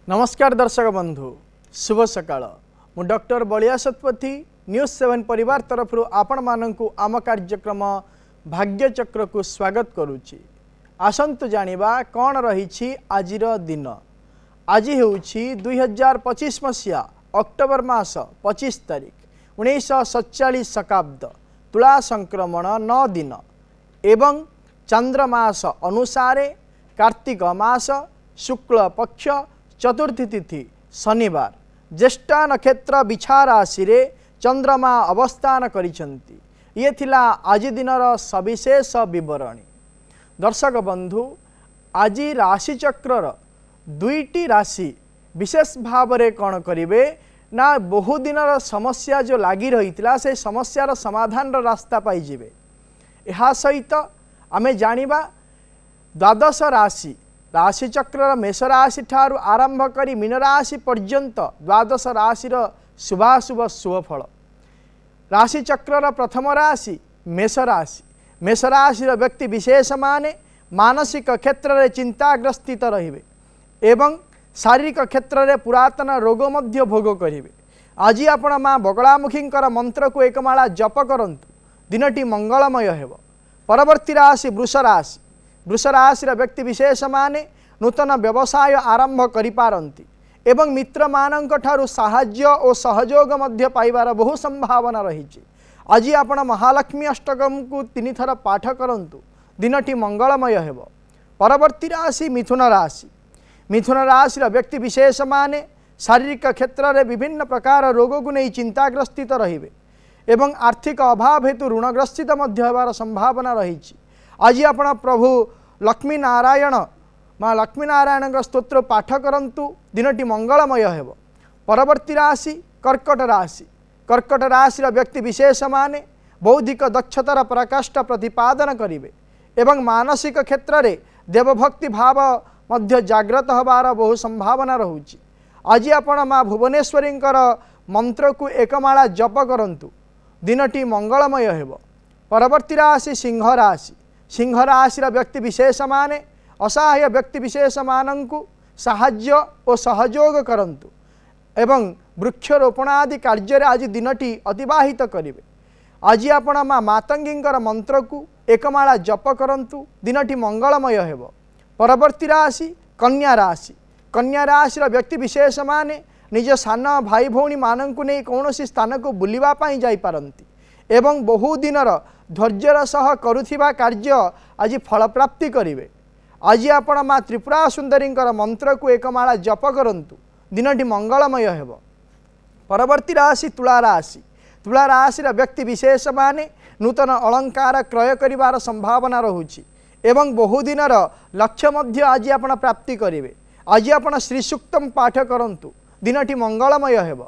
नमस्कार दर्शक बंधु शुभ सकाळ मु डॉक्टर बलिया सतपथी न्यूज 7 परिवार तरफ आपण मानकु आम कार्यक्रम भाग्यचक्र को स्वागत करुछि। आसंतु जानिबा कौन रही आजिर दिन। आज हेउछि 2025 मसीहा अक्टोबर मास 25 तारीख 1947 शकाब्द तुला संक्रमण 9 दिन एवं चंद्रमास अनुसारे कार्तिक मास शुक्ल पक्ष चतुर्थी तिथि शनिवार ज्येष्ठा नक्षत्र बिछा राशि रे चंद्रमा अवस्थान करिसंती। ये थिला आज दिनर सविशेष विवरणी। दर्शक बंधु आज राशि चक्रर दुईटी राशि विशेष भाव रे कौन करिवे ना बहु दिनर समस्या जो लागी रही से समस्यार समाधान रास्ता पाइजिबे। यह सहित आमे जानिबा द्वादश राशि राशि चक्र मेष राशि ठारू आरंभ करी मीन राशि पर्यंत द्वादश राशिर शुभाशुभ शुभफल। राशि चक्र प्रथम राशि मेष राशि। मेष राशि व्यक्ति विशेष माने मानसिक क्षेत्र में चिंताग्रस्थित रहिबे एवं शारीरिक क्षेत्र में पुरातन रोग मध्य भोग करिवे। आज आपण माँ बगलामुखी मंत्र को एकमाला जप करंतु दिनटी मंगलमय हेब। परवर्ती राशि वृष राशि। वृष राशि व्यक्ति विशेष माने नूतन व्यवसाय आरंभ करिपारंती एवं मित्र मानक ठारू साहाय्य और सहयोग मध्य पाइबार बहु संभावना रही। आज आपण महालक्ष्मी अष्टकम को 3 थर पाठ करंतु दिनटी मंगलमय हेब। परवर्ती राशि मिथुन राशि। मिथुन राशि व्यक्ति विशेष माने शारीरिक क्षेत्र में विभिन्न प्रकार रोग को नहीं चिंताग्रस्थित रहिबे एवं आर्थिक अभाव हेतु ऋणग्रस्थित मध्य होबार संभावना रही। आज आपण प्रभु लक्ष्मी नारायण माँ लक्ष्मी नारायण स्तोत्र पाठ करंतु दिनटी मंगलमय हेब। परवर्ती राशि कर्कट राशि। कर्कट राशि व्यक्ति विशेष माने बौद्धिक दक्षतार प्रकाष्ठ प्रतिपादन करिवे एवं मानसिक क्षेत्र में देवभक्ति भाव मध्य जागृत होबार बहु संभावना रहुछि। आज आपण माँ भुवनेश्वरी मंत्र को एकमाला जप करंतु दिनटी मंगलमय हेब। परवर्ती राशि सिंह राशि। सिंह राशि व्यक्ति विशेष माने असहाय व्यक्ति विशेष मानंकु साहाय्य और सहयोग करंतु एवं वृक्षरोपण आदि कार्य आज दिनटी अतिबाहित करिवे। आज आपण माँ मातंगी मंत्र को एकमाला जप करंतु दिनटी मंगलमय हेब। परवर्ती राशि कन्या राशि। कन्या राशि व्यक्ति विशेष माने निज सान भाई भौणी मानंकु नहीं कौनसी स्थान को बुलिबा पाई जाई पारंती एवं बहु दिनर धैर्यर सह करुथिबा कार्य आज फल प्राप्ति करिवे। आज आपण माँ त्रिपुरा सुंदरी मंत्र को एकमाला जप करंतु दिनटी मंगलमय हेब। परवर्ती राशि तुला राशि। तुला राशि व्यक्ति विशेष माने नूतन अलंकार क्रय करिवार संभावना रहुछि एवं बहु दिनर लक्ष्य मध्य आज आपण प्राप्ति करिवे। आज आपण श्री सूक्तम पाठ करंतु दिनटी मंगलमय हेब।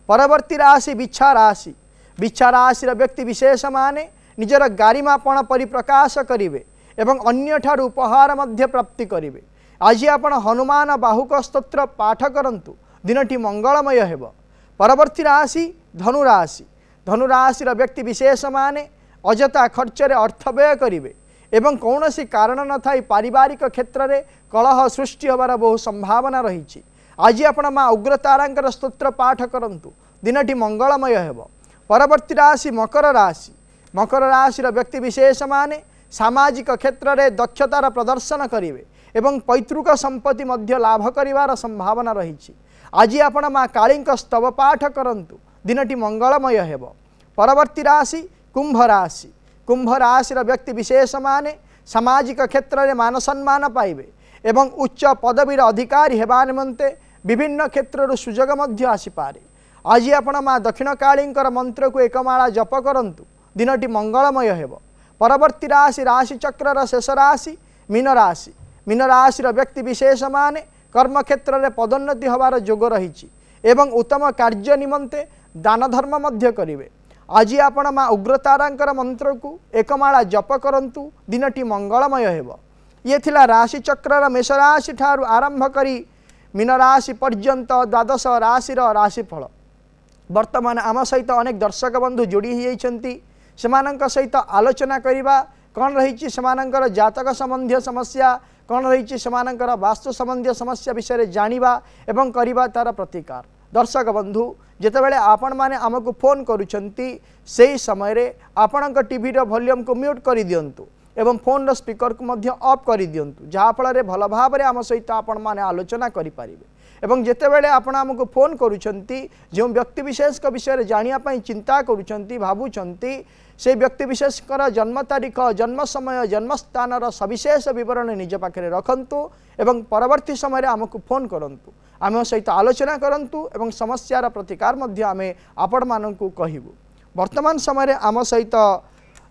परवर्ती राशि बिच्छा राशि। बिच्छा राशि व्यक्ति विशेष माने निजर गारिमापण परिप्रकाश करिवे एवं अन्य ठारू उपहार मध्य प्राप्ति करिवे। आज आपण हनुमान बाहुक स्तोत्र पाठ करंतु दिनटी मंगलमय हेब। परवर्ती राशि धनुराशि। धनुराशि व्यक्ति विशेष माने अजथा खर्चरे अर्थ व्यय करिवे एवं कौनसी कारण न थाई पारिवारिक क्षेत्र में कलह सृष्टि होबार बहु संभावना रही। आज आपण माँ उग्रतारांकर स्तोत्र पाठ करंतु दिनटी मंगलमय हेब। परवर्ती राशि मकर राशि। मकर राशि व्यक्ति विशेष माने सामाजिक क्षेत्र में दक्षतार प्रदर्शन करिवे एवं पैतृक संपत्ति मध्य लाभ करिवार संभावना रही। आज आपण माँ काली स्तव पाठ करंतु दिनटी मंगलमय हेब। परवर्ती राशि कुंभ राशि। कुंभ राशि व्यक्ति विशेष माने सामाजिक क्षेत्र में मान सम्मान पाइबे एवं उच्च पदवीर अधिकारी हेबा निमंते विभिन्न क्षेत्र सुजोग मध्य आसीपारे। आज आपण माँ दक्षिण काली मंत्र को एकमाला जप करंतु दिनटी मंगलमय हेब। परवर्ती राशि राशि चक्र शेष राशि मीन राशि। मीन राशि व्यक्ति विशेष माने कर्म क्षेत्र में पदोन्नति होबार जोग रही एवं उत्तम कार्य निमंते दान धर्म मध्य करिवे। आज आपण माँ उग्रतारांकर मंत्र को एकमाला जप करंतु दिनटी मंगलमय हेब। ये थिला राशि चक्र मेष राशि ठारू आरंभ करी मीन राशि पर्यंत द्वादश राशिर राशिफल। वर्तमान आम सहित अनेक दर्शक बंधु जोड़ी होती सहित आलोचना करवा कौन रही जातक संबंधी समस्या कौन रही सेमानंकर वास्तु संबंधी समस्या विषय जानिबा एवं करिबा तार प्रतिकार। दर्शक बंधु जितेबाला आपण मैंने आमको फोन करुँच से समय रे आपण टीवी वॉल्यूम को म्यूट कर दिंतु एवं फोन स्पीकर को मध्य ऑफ कर दिंतु जहाँफल भल भाव में आम सहित आपण मैंने आलोचना करें एवं जितेबाला आपण आमको फोन करुँच जो व्यक्ति विशेष विषय जानापी चिंता करुँच भावुंट से व्यक्ति विशेष जन्म तारीख जन्म समय जन्मस्थान सविशेष विवरण निज पाखे रखंतु एवं परवर्ती समय आमको फोन करंतु आम सहित आलोचना करंतु एवं समस्यार प्रतिकार मध्य आमे आपण मानकु कहिबु। वर्तमान समय आम सहित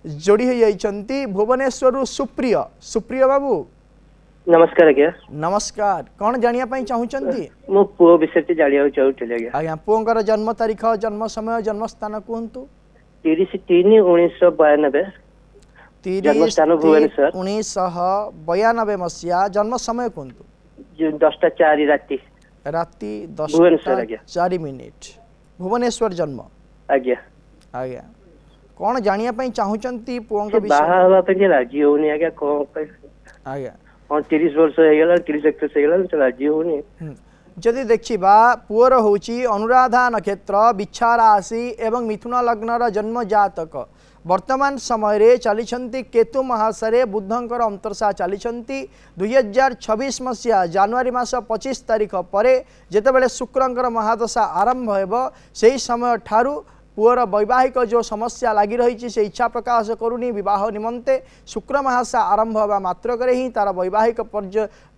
जोड़ी होती भुवनेश्वर सुप्रिय सुप्रिय बाबू नमस्कार आज्ञा। नमस्कार कौन जानिया चाहूँगी मो पुओ विषय जानिया चाहूली आज्ञा पुओंकर जन्म तारीख जन्म समय जन्म स्थान कहतु 30/3/1992 जन्मस्थान भुवनेश्वर 1992 मसीहा जन्म समय कहतु 10:04 राति राति भुवनेश्वर आज्ञा 4 मिनिट भुवनेश्वर जन्म आज्ञा आज्ञा कौन जानिया चाहूँगी पुओंक बाहा हवा पे राजी होनी आज्ञा कोन आज्ञा 30 वर्ष हो गला 30 हो राजी होनी जदि देखा पुअर हूँ अनुराधा नक्षत्र बिच्छा राशि एवं मिथुन लग्नर जन्म जातक वर्तमान समय रे चली केतु महासरे बुधंकर अंतरसा चली 2026 मसीहा जनवरी मास 25 तारीख पर जितेबाला शुक्रंकर महादशा आरंभ हो से समय ठारू पुअर वैवाहिक जो समस्या लगी रही से इच्छा प्रकाश करूनी विवाह निमंते शुक्र मासा आरंभ होगा मात्रक ही तार वैवाहिक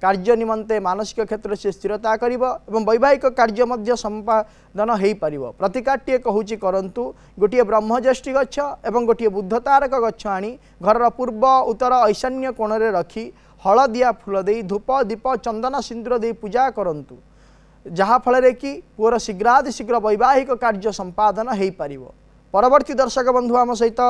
कार्य निमंते मानसिक क्षेत्र से स्थिरता करिवो एवं वैवाहिक कार्य मध्य संपादन हो पार। प्रतिकारटे कहूँ करंतु गोटे ब्रह्मज्येष्ठी गछ एवं गोटे बुद्ध तारक गछ आनी घर पूर्व उत्तर ईशान्य कोण में रखी हलदिया फूल दे धूप दीप चंदन सिंदूर दे पूजा करंतु जहाँफल कि पुअर शीघ्राति शीघ्र वैवाहिक कार्य संपादन हो पार। परवर्ती दर्शक बंधु आम सहित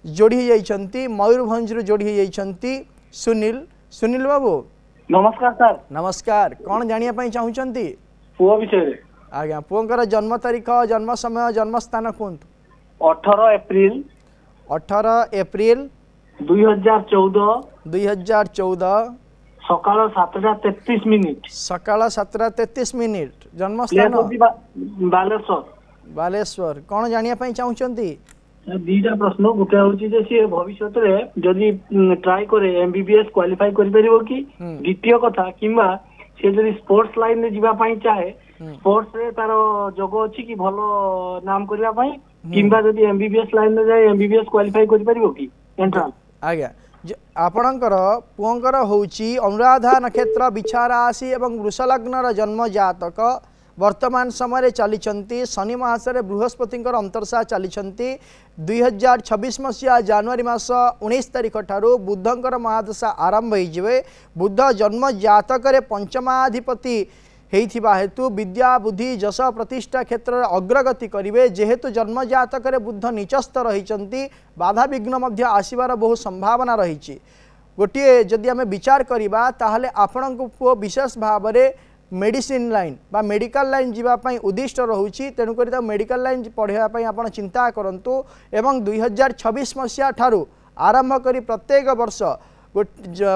जोड़ी होती मयूरभंज जोड़ी होती सुनील सुनील बाबू नमस्कार सर। नमस्कार कौन जानिया चाहूँगी पुओ विषय आज्ञा पुओंकर जन्म तारीख जन्म समय जन्म स्थान कहतु 18 एप्रिल 2014 सकाळ 7:33 मिनिट सकाळ 7:33 जन्म स्थान बालेश्वर बालेश्वर कौन जानिया चाहूँगी दीटा प्रश्न गोटे हूँ सी भविष्य जदि ट्राई करे एमबीबीएस क्वालिफाई कर परिबो कि द्वितीय कथा किंबा से जदि स्पोर्ट्स लाइन में जीवा पाई चाहे स्पोर्ट्स रे तार जोग अछि कि भलो नाम करबा पाई किंबा जदि एमबीबीएस लाइन में जाए एमबीबीएस क्वालिफाई कर परिबो कि एंट्रांस आज्ञा आपणकर पुओंकर होची अनुराधा नक्षत्र बिच्छा राशि एवं वृष लग्नर जन्म जातक वर्तमान समय चली शनि मासरे बृहस्पति अंतरसा चली 2026 मसीहा जनवरी मास 19 तारीख ठारू बुधंकर महादशा आरंभ हो बुध जन्म जातक पंचमाधिपति होइथिबा हेतु विद्या बुद्धि जश प्रतिष्ठा क्षेत्र में अग्रगति करेंगे जेहेतु जन्म जातक बुध नीचस्थ रही बाधा विघ्न मध्य आसबार बहु संभावना रही गोटे जदि आम विचार करवा ताहले आपण को विशेष भाव में मेडिसिन लाइन बा मेडिकल लाइन जीवाई उद्दिष्ट रोचे तेणुक मेडिकल लाइन पढ़ाई आप चिंता करूँ एवं 2026 मसीहा ठारू आरंभ कर प्रत्येक वर्ष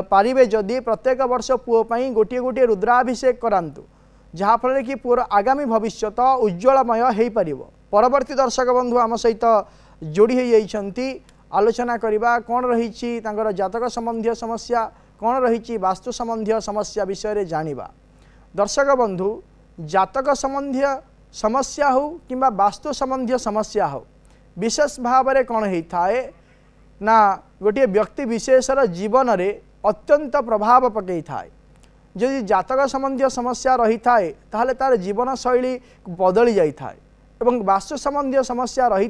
पारिबे जदि प्रत्येक वर्ष पुओपाई गोटे गोटे रुद्राभिषेक करांतु जहाँफल कि पुअर आगामी भविष्य उज्ज्वलमय हो पार। परवर्ती दर्शक बंधु आम सहित जोड़ी होती आलोचना करवा कौन रही जातक संबंधी समस्या कौन रही वास्तु संबंधी समस्या विषय जानिबा। दर्शक बंधु जातक संबंधी समस्या हो कि वास्तु संबंधी समस्या हो विशेष भाव में कौन होता है ना गोटे व्यक्ति विशेषर जीवन में अत्यंत प्रभाव पकई थाए। जदि जातक संबंधी समस्या रही थाए ताहले तार जीवन शैली बदली जाई थाए एवं वास्तु संबंधी समस्या रही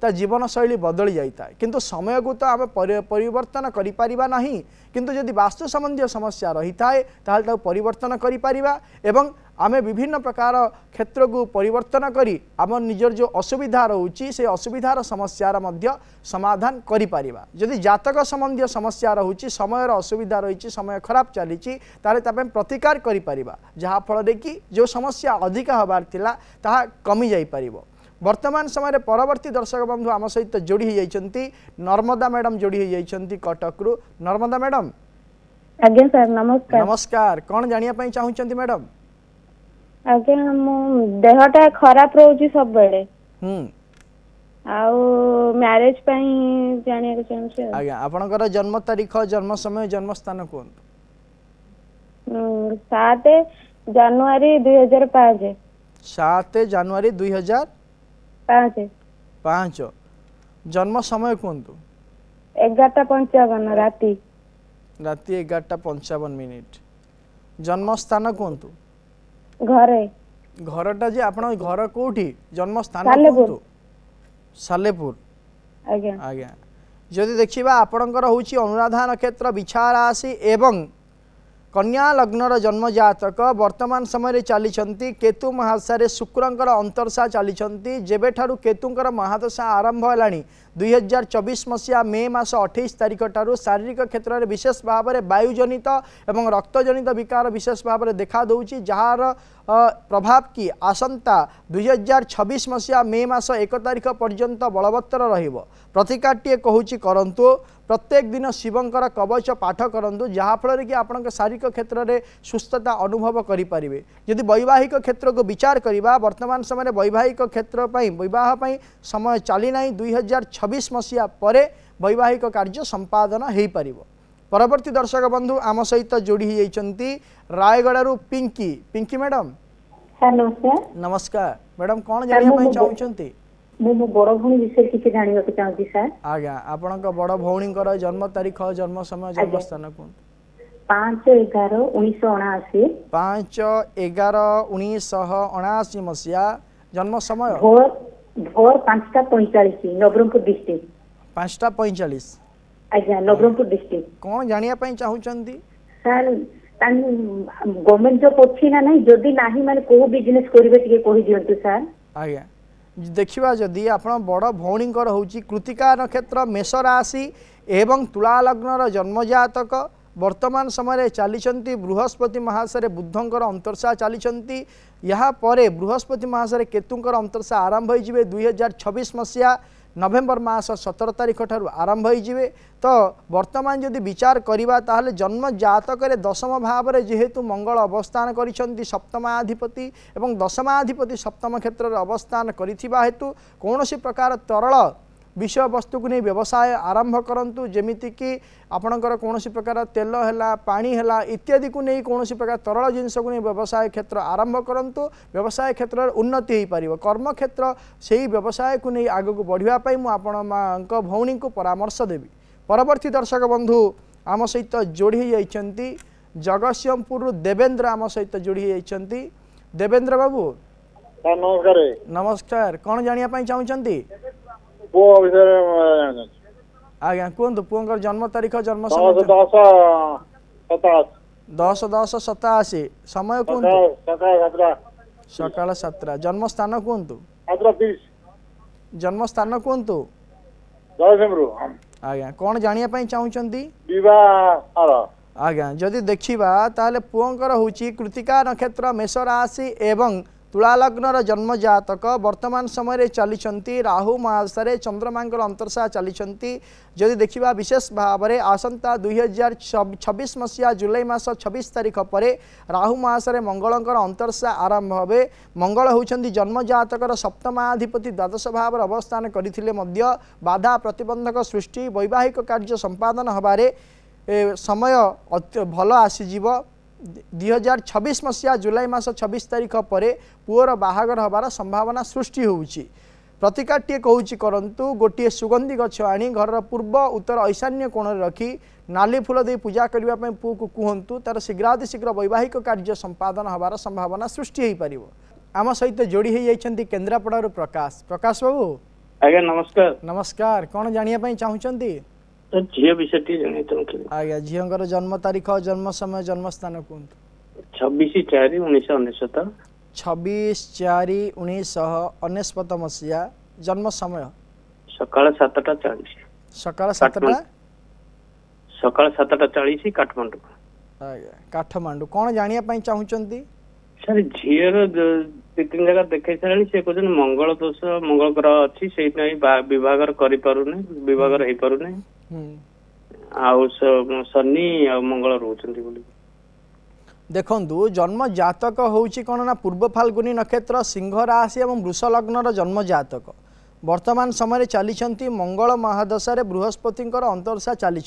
ता जीवन शैली बदली जाता है किंतु समय को तो आम परिवर्तन करिपारिबा नहीं किंतु जदि वास्तु संबंधी समस्या रही थाए ताहले परिवर्तन करिपारिबा एवं आम विभिन्न प्रकार क्षेत्र को परिवर्तन करी आम निजर जो असुविधा रोची से असुविधार समस्यार मध्य समाधान करिपारिबा। जदि जातक संबंधी समस्या रोची समय असुविधा रही समय खराब चली ताले प्रतिकार करिपारिबा जहाँ फल कि जो समस्या अधिक हबार थिला ताहा कमी जाई पारिबो। वर्तमान समय परवर्ती दर्शक बंधु आम सहित जोड़ी होती नर्मदा मैडम जोड़ी होती कटक रु। नर्मदा मैडम आज्ञा सर नमस्कार। नमस्कार कौन जानिया पई चाहुचंती मैडम? आज्ञा मो देहटा खराब रहउची सब बेले आउ मैरिज पई जानिया के चाहूची। आज्ञा आपनकर जन्म तारीख जन्म समय जन्म स्थान कोन? 7 जनवरी 2005। 7 जनवरी 2005। जन्म समय कोंतु? 11:55 राती 11:55। जन्म स्थान कोंतु? घरे। घरटा जे आपण घर कोठी जन्म स्थान सालेपुर। सालेपुर। आज्ञा आज्ञा जदि देखिबा आपणकर होची अनुराधा नक्षत्र विछा राशि एवं कन्या लग्नर जन्म जातक वर्तमान समय चली केतु महादशा शुक्रंकर अंतरसा चली जेबे ठारू केतुंकर महादशा आरंभ है 2024 मसीहा मे मास 28 तारिख ठारू शारीरिक क्षेत्र में विशेष भाव में वायुजनित एवं रक्तजनित विकार विशेष भाव में देखा दूची जार प्रभाव की आसंता 2026 मसीहा मे मास 1 तारिख पर्यंत बलवत्तर रहिबो। प्रतिकारटीए कहूची करंतु प्रत्येक दिन शिवंकर कवच पाठ करंतु जहाँफल कि आपण शारीरिक क्षेत्र में सुस्थता अनुभव करें। यदि वैवाहिक क्षेत्र को विचार करवा वर्तमान समय वैवाहिक क्षेत्र बह समय चली ना 2026 मसीहा पर वैवाहिक कार्य संपादन हो पार। परवर्ती दर्शक बंधु आम सहित जोड़ी होती रायगड़ू पिंकी। पिंकी मैडम नमस्कार। नमस्कार मैडम कौन जानिया चाहते? मो बड़ भौणी विषय किसी जानिया के चाहूची सर। आज्ञा आपनक बड़ भौणीकर जन्म तारीख जन्म समय जन्म स्थान कोन? 5/11/1979। 5/11/1979 मसीहा जन्म समय भोर 5:45 नवरंगपुर डिस्ट्रिक्ट। 5:45 आज्ञा नवरंगपुर डिस्ट्रिक्ट। कौन जानिया पई चाहुचंती? सर गवर्नमेंट जॉब अच्छी ना नहीं जदि नाही माने को बिजनेस करिवे टिके कहि दियंतु सर। आज्ञा देखिबा जदि आपण बड़ भौणीकर होची कृतिका नक्षत्र मेष राशि एवं तुला लग्नर जन्म जातक वर्तमान समय चली बृहस्पति महाशय बुधंकर अंतरसा चली यहाँ पर बृहस्पति महाशय केतुंकर अंतरसा आरंभ हो 2026 मसीहा नवेम्बर मास 17 तारिख ठारू आरंभ हो। तो वर्तमान जदि विचार करवा ताहले जन्म जातक दशम भाव में जेहेतु मंगल अवस्थान करिसेंती सप्तमाधिपति एवं दशमाधिपति सप्तम क्षेत्र में अवस्थान करिथिबा हेतु कौनसी प्रकार तरल विषय वस्तु को नहीं व्यवसाय आरंभ करंतु जेमिति कि आपणकर कौनसी प्रकार तेल है पानी है इत्यादि को नहीं कौनसी प्रकार तरल जिनस को नहीं व्यवसाय क्षेत्र आरंभ करंतु व्यवसाय क्षेत्र में उन्नति हो पार। कर्म क्षेत्र से ही व्यवसाय को नहीं आग को बढ़ापी मुझे भौणी को परामर्श देवी। परवर्ती दर्शक बंधु आम सहित जोड़ी होती जगतसिंहपुर देवेंद्र आम सहित जोड़ी होती। देवेंद्र बाबू नमस्कार। नमस्कार कौन जानिया चाहूँगी? आज्ञा कहतु पुओं जन्म तारीख जन्म समय 10/10/87 समय कहतु सकाल 7 जन्म स्थान कहतु जन्म स्थान कहतु आज्ञा कौन जानिया चाहूँगी? आज्ञा जदि देखा ताले पुओंकर होची कृतिका नक्षत्र मेष राशि एवं तुला लग्नर जन्म जातक वर्तमान समय चली राहु महादशा चंद्रमांकर अंतरसा चली जदि देखा विशेष भाव में आसंता 2026 मसीहा जुलाई मास 26 तारिख पर राहु महादशा मंगलंकर अंतरसा आरंभ हे। मंगल होती जन्म जातकर सप्तमाधिपति द्वादश भाव अवस्थान करथिले मध्य बाधा प्रतिबंधक सृष्टि वैवाहिक कार्य संपादन हबारे समय भल आसीजिव। 2026 मसीहा जुलाई मास 26 तारिख पर पुअर बाहागर हबार संभावना सृष्टि होउची। प्रतिकारटीए कहूची करंतु गोटे सुगंधी गछ आनी घर पूर्व उत्तर ईशान्य कोण रखी नाली फूल दे पूजा करने पु को कहतु तार शीघ्रातिशीघ्र वैवाहिक कार्य संपादन हबार संभावना सृष्टि हो पार। आम सहित जोड़ी होती केन्द्रापड़ारू प्रकाश। प्रकाश बाबू आज्ञा नमस्कार। नमस्कार कौन जानिया चाहूँगी? झील विषय आज्ञा झीर जन्म तारीख जन्म समय जन्म स्थान कहतु? 26/4/1999। 26/4/1999 मसीहा जन्म समय सकाळ 7:40 सकाळ 7:40 काठमांडू। आज्ञा काठमांडू कौन जानिया चाहूँगी? सर झीर 2-3 जगह देखे सारे से कहते मंगल दोष मंगल ग्रह अच्छी से विवाह कर पारुने विवाह हो पारुने आउ शनि आ मंगल रोचंती बोली देखंतु जन्म जातक होउची कोन ना पूर्व फाल्गुनी नक्षत्र सिंह राशि एवं वृष लग्नर जन्म जातक वर्तमान समय चली मंगल महादशा बृहस्पतिंकर अंतरदशा चली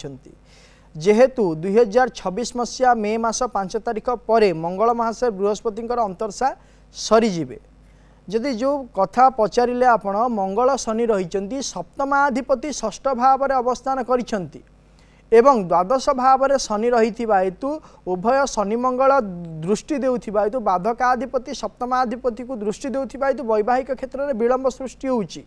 जेहेतु 2026 मसीहा मे मास 5 तारिख पर मंगल महादशा बृहस्पतिंकर अंतरदशा सरीजे जदि जो कथा पचारे आपण मंगल शनि रही सप्तमाधिपति षष्ठ भाव में अवस्थान करिसेंती एवं द्वादश भाव में शनि रही हेतु उभय शनि मंगल दृष्टि देउथिबा हेतु बाधकाधिपति सप्तमाधिपति को दृष्टि देउथिबा हेतु वैवाहिक क्षेत्र में विलंब सृष्टि होउची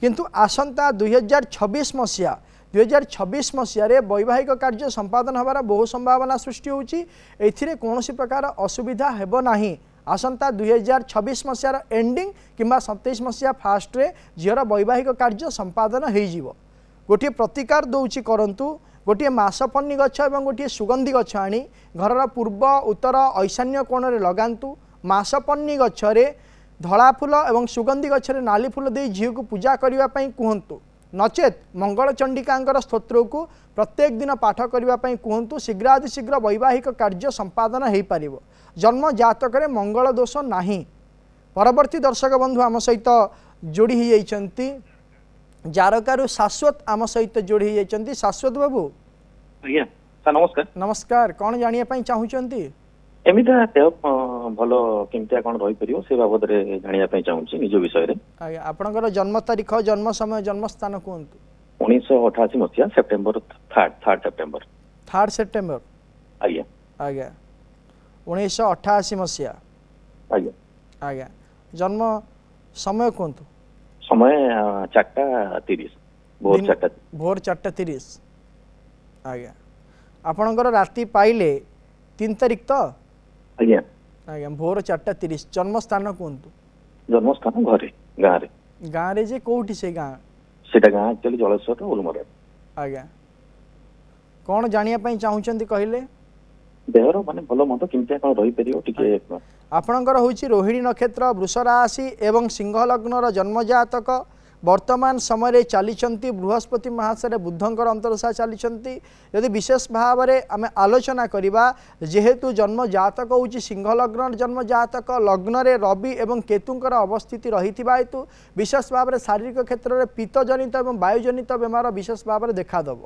किंतु आसंता 2026 मसीहा वैवाहिक कार्य संपादन होबार बहु संभावना सृष्टि होउची एथिरे कोनोसी प्रकार असुविधा हेबो नाही आसंता 2026 मसीहार एंडिंग किंबा 27 मसीहा फास्ट रे झीर वैवाहिक कार्य संपादन हो जिवो गोटे प्रतिकार दौची करंतु गोटे मासपन्नी गछ और गोटे सुगंधी गछ आनी घर पूर्व उत्तर ईशान्य कोण में लगातु मासपन्नी गछरे धला फूल और सुगंधी गछरे नाली फूल दे झील को पूजा करने कहतु नचेत मंगल चंडिका स्तोत्र को प्रत्येक दिन पाठ करने कहतु शीघ्रातिशीघ्र वैवाहिक कार्य संपादन हो पार जन्म जातक मंगल दोष नाही। परवर्ती दर्शक बंधु आम सहित जोड़ी होती जारकारु शाश्वत आम सहित जोड़ी होती शाश्वत बाबू आज्ञा सर नमस्कार नमस्कार कौन जानिया चाहूँगी एमिता देह भल केमतिया कौन रही परियो से बाबद रे जानिया पई चाहूची निज विषय रे आज्ञा आपनकर जन्म तारीख जन्म समय जन्म स्थान कहतु 1988 मसिया सेप्टेम्बर 3 सेप्टेम्बर आज्ञा आज्ञा 1988 मसिया आज्ञा आज्ञा जन्म समय कहतु समय 4:30 भोर 4:30 आज्ञा आपनकर राति पाइले 3 तारिख तो आज्ञा आज्ञा भोर 4:30 जन्म स्थान कहतु जन्म स्थान घरे गाँव रे जे कोठी से गाँ सेटा गाँ एक्चुअली जलेश्वर उलमर आज्ञा कौन जानिया पई चाहूचंती कहले देहर माने भलो मत केमतिया कौन रही परियो टिके आपनकर होची रोहिणी नक्षत्र वृष राशि एवं सिंह लग्नर जन्म जातक वर्तमान समय चली बृहस्पति महाशय बुधंकर अंतरदशा चली यदि विशेष भाव में आम आलोचना करवा जेहेतु जन्म जातक हूँ सिंह लग्न जन्म जातक लग्न रे रवि एवं केतुंकर अवस्थिति रही हेतु विशेष भाव में शारीरिक क्षेत्र में पीतजनित और वायुजनित बेमार विशेष भाव में देखादेव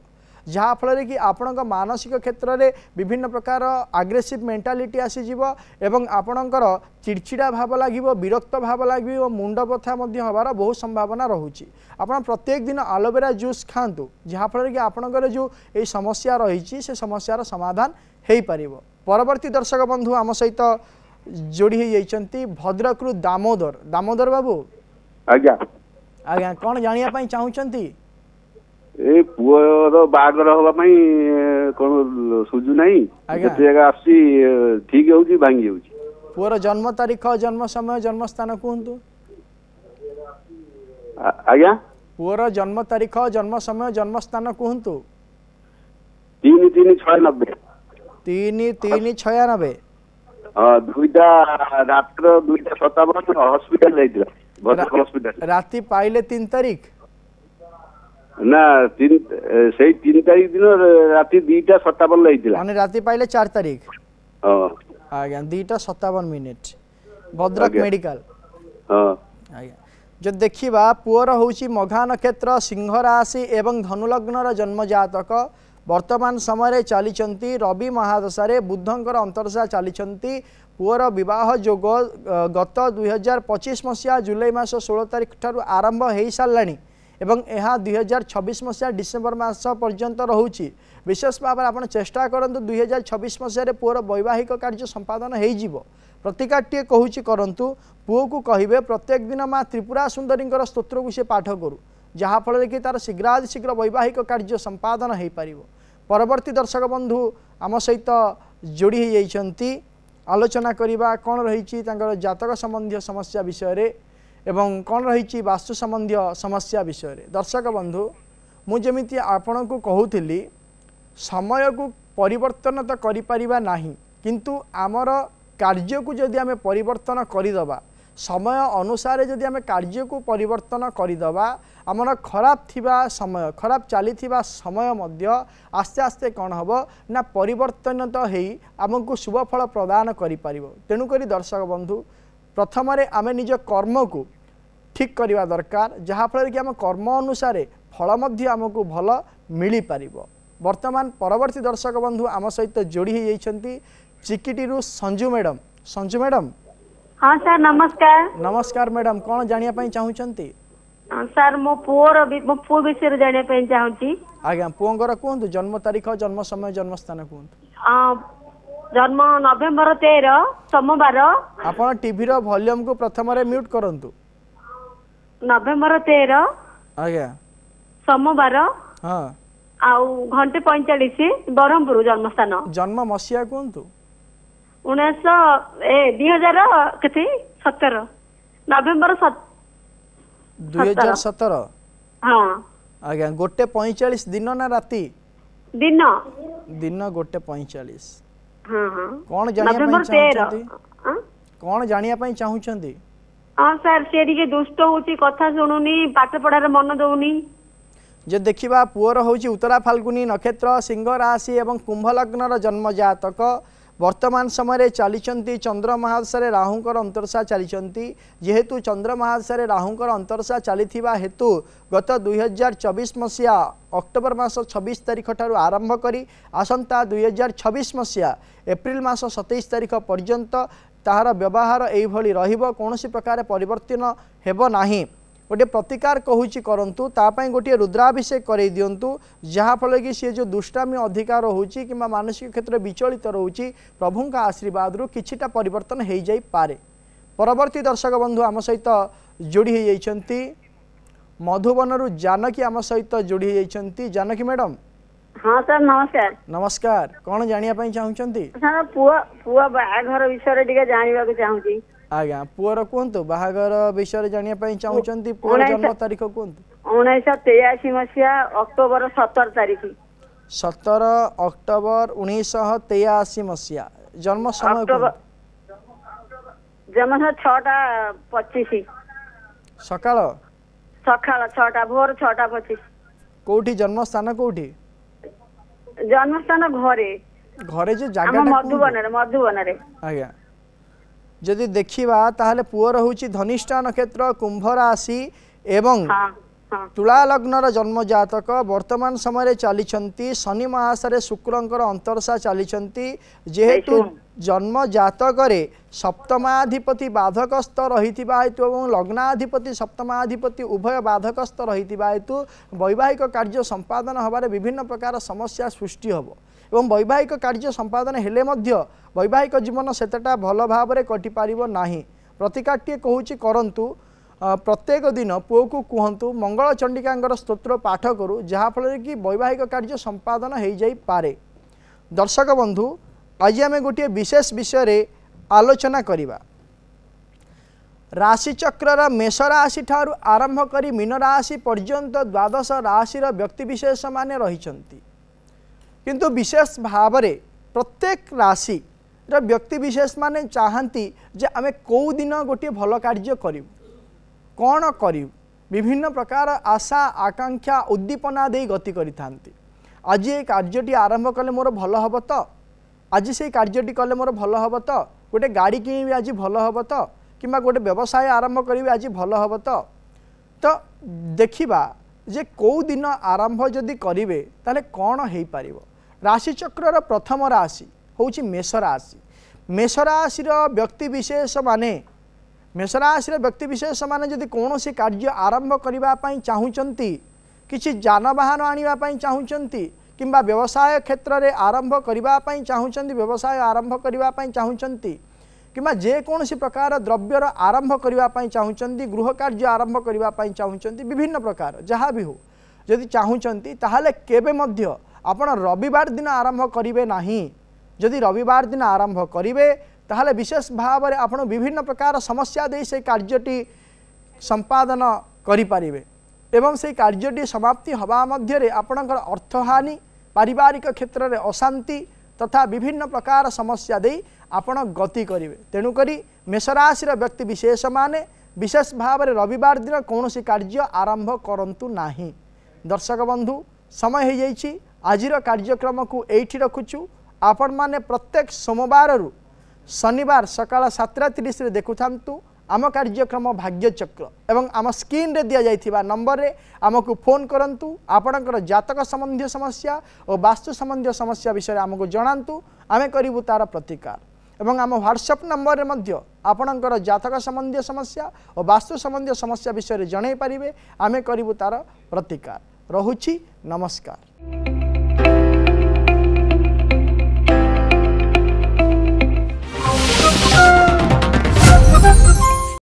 जहाँफल कि आपण मानसिक क्षेत्र में विभिन्न प्रकार आग्रेसिव मेंटालिटी आसीज एवं आपणकर चिड़चिड़ा भाव लगे विरक्त भाव लगे मुंड बथा हबार बहुत संभावना रोचे आपड़ प्रत्येक दिन आलोवेरा जूस खातु जहाँफल कि आपणकर जो ये समस्या रही से समस्यार समाधान हो पार परवर्ती दर्शक बंधु आम सहित जोड़ी होती भद्रक दामोदर बाबू आज्ञा आज्ञा कौन जानिया चाहूँगी ए पुअर बागर हवा कौन सुझु नहीं जगह आसी ठीक होउची भांगी होउची पुअर जन्म तारीख जन्म समय जन्म स्थान कहतु आज्ञा पुअर जन्म तारीख जन्म समय जन्म स्थान कहतु 3-3-96 3-3-96 दुईटा रात्र 2:57 हॉस्पिटल जाइतिला भद्रक हॉस्पिटल राति पाइले 3 तारीख ना 3 तारीख दिन राति 2:57 लाइतिला माने राति पाइले 4 तारीख हां आज्ञा 2:57 भद्रक मेडिकल हां आज्ञा जो देखिबा पुअर होउची मघा नक्षत्र सिंह राशि एवं धनु लग्नर जन्म जातक वर्तमान समय चली रवि महादशा बुधंकर अंतरदशा चली पुअर विवाह जोग गत 2025 मसीहा जुलाई मास 16 तारीख ठारू आरंभ हो साराणी एवं यह 2026 मसीहा डिसेम्बर मास पर्यंत रोचे विशेष भाव में आप चेष्टा करूँ 2026 मसीह पुअर वैवाहिक कार्य संपादन हो प्रतिकारटे कहूँ करतु पुओ को कहे प्रत्येक दिन माँ त्रिपुरा सुंदरी स्तोत्र को सी पाठ करू जहाँफल कि तार शीघ्रातिशीघ्र वैवाहिक कार्य संपादन हो पार परवर्ती दर्शक बंधु आम सहित जोड़ी होती आलोचना करवा कौन रही जातक संबंधी समस्या विषय एवं कौन रही वास्तु संबंधी समस्या विषय दर्शक बंधु मुझे आपण को कहूली समय को परिवर्तन तो करिपरिबा नाही किंतु आमर कार्य को जदि आम परिवर्तन करदे समय अनुसार जदि आम कार्य को परिवर्तन करदे आमर खराब थिबा समय खराब चली समय मध्य आस्ते आस्ते कौन हम ना परिवर्तन तो है आमको शुभ फल प्रदान करि परिबो। तेणुक दर्शक बंधु प्रथम आम निज कर्म को ठीक करवा दरकार जहाँफल कि आम कर्म अनुसार फल मध्य आमको भल मिल पार। वर्तमान परवर्ती दर्शक बंधु आम सहित जोड़ी होती चिकिटी संजू मैडम। संजू मैडम हाँ सर नमस्कार। नमस्कार मैडम कौन जानिया चाहूँगी सर मो पुओ विषय जानिया चाहूँगी। आज्ञा पुओंकर कहतु जन्म तारीख जन्म समय जन्म स्थान कहतु। जन्म नवेम्बर 13 सोमवार। आपण टीवी रो वॉल्यूम को प्रथम रे म्यूट करंतु। नवेम्बर 13 आज्ञा सोमवार हाँ आउ घंटे 45 बरहमपुर जन्म स्थान। जन्म मसीहा कहतु 2017 नवेम्बर 2017 हाँ आज्ञा 1:45 दिन ना राति दिन दिन 1:45 हाँ हाँ कौन जानिया चाहूँगी कौन जानिया चाहूँगी। हाँ सर से ଟିକେ दुष्ट होची कथा सुनुनी पाठ पढ़ार मन दउनी। जे देखिबा पुअर होची उत्तरा फाल्गुनी नक्षत्र सिंह राशि एवं कुंभ लग्नर जन्म जातक वर्तमान समय चली चंद्र महादशा राहुंकर अंतरसा चली जेहेतु चंद्र महादशा राहुंकर अंतरसा चली हेतु गत 2024 मसीहा अक्टोबर मास 26 तारीख ठारू आरंभ करी आसंता 2026 मसीहा एप्रिल मास 27 तारीख पर्यंत ताहार व्यवहार एभली रहिबो कोनोसी प्रकार परिवर्तन हेबो नाही। गोटे प्रतिकार कहूँ करंतु तापाई गोटे रुद्राभिषेक कर दिंतु जहाँफल कि सी जो दुष्टामी अधिकार रोचे कि मानसिक क्षेत्र विचलित रोचे प्रभु का आशीर्वाद रु किछिटा परिवर्तन हो जाई पारे। परवर्ती दर्शक बंधु आम सहित जोड़ी होती मधुबन जानकी आम सहित जोड़ी होती। जानकी मैडम हाँ सर नमस्कार। नमस्कार कौन जानिया चाहूँगी सर पुआ बाहाघर विषय टिके जानिबा चाहूँगी। आज्ञा पुअर कहतु बाहागर विषय जानिया चाहूँगी पुअर जन्म तारीख कहतु 1983 मसीहा अक्टोबर 17 तारीख 17 अक्टोबर 1983 मसीहा जन्म समय जन्म 6:25 सकाळ सकाळ 6टा भोर 6:25 कोठी जन्म स्थान कोठी जन्म स्थान घरे घरे जो जागा मधुबन रे आज्ञा जदि देखिबा ताहले पुअर होची धनिष्ठा नक्षत्र कुंभ राशि एवं तुला लग्नर जन्म जातक वर्तमान समय चली शनि महासरे शुक्रंकर अंतरसा चली जेहेतु जन्म जातक सप्तमाधिपति बाधकस्थ रही हेतु और लग्नाधिपति सप्तमाधिपति उभय बाधकस्थ रही हेतु वैवाहिक कार्य संपादन हबारे विभिन्न प्रकार समस्या सृष्टि होब एवं वैवाहिक कार्य संपादन हेले मध्य वैवाहिक जीवन सेतटा भल भाव में कटि पारिबो नाही। प्रतिकारटी कहूँ करंतु प्रत्येक दिन पुओ को कहतु मंगल चंडिका स्तोत्र पाठ करू जहाँफल कि वैवाहिक कार्य संपादन हो जाई पारे। दर्शक बंधु आज आम गोटे विशेष विषय आलोचना करिबा। राशिचक्र मेष राशि ठारू आरंभ करी मीन राशि पर्यंत द्वादश राशि व्यक्तिविशेष माने रहिचंती किंतु विशेष भाव में प्रत्येक राशि व्यक्तिविशेष माने चाहती जे आमे कौ दिन गोटे भल कार्य करूँ कौन करूँ विभिन्न प्रकार आशा आकांक्षा उद्दीपना दे गति करिथांती। आज ये कार्यटी आरंभ कले मोर भल हम तो आज से कार्यटी कले मोर भल हम तो गोटे गाड़ी किणी आज भल हम तो कि गोटे व्यवसाय आरंभ करी आज भल हम तो देखिबा जे कौ दिन आरंभ जदि करिवे ताले कौन हो पारिबो। राशिचक्र प्रथम राशि होची मेष राशि। मेष राशि व्यक्तिविशेष माने मेष राशि व्यक्तिविशेष माने जदि कौन सी कार्य आरंभ करने चाहूँगी किसी जानवाहन आने चाहूँगी किंबा व्यवसाय क्षेत्र में आरंभ करने चाहूँगी व्यवसाय आरंभ करने चाहूँगी किंबा जेकोसी प्रकार द्रव्यर आरंभ करने चाहूँगी गृह कार्य आरंभ करने चाहूँगी विभिन्न प्रकार जहाँ भी हो जदि चाहूँगी ताहले केबे मध्य आपण रविवार दिन आरंभ करेंगे नहीं। जदि रविवार दिन आरंभ करेंगे ताहले विशेष भाव में आपण विभिन्न प्रकार समस्या दे से कार्यटी संपादन करें एवं से कार्यटी समाप्ति हवा मध्य आपणकर अर्थहानि पारिवारिक क्षेत्र में अशांति तथा विभिन्न प्रकार समस्या दे आपण गति करेंगे। तेणुक मेष राशि व्यक्ति विशेष माने विशेष भाव में रविवार दिन कौन कार्य आरंभ करंतु नाही। दर्शक बंधु समय हो जाइए आज कार्यक्रम को एठी रखुचु। आपण माने प्रत्येक सोमवार रु शनिवार सकाळ 7:30 रे देखु थांतु आम कार्यक्रम भाग्यचक्र एवं आम स्क्रीन रे दिया जाइथिबा नंबर रे आमको फोन करंतु। आपणकर जातक संबंधी समस्या और वास्तु संबंधी समस्या विषय आमको जणांतु आमे करिवु तार प्रतिकार एवं आम व्हाट्सएप नंबर रे मध्य आपणकर जातक संबंधी समस्या और वास्तु संबंधी समस्या विषय जणै पारिबे आमे करिवु तार प्रतिकार। रहुछि नमस्कार।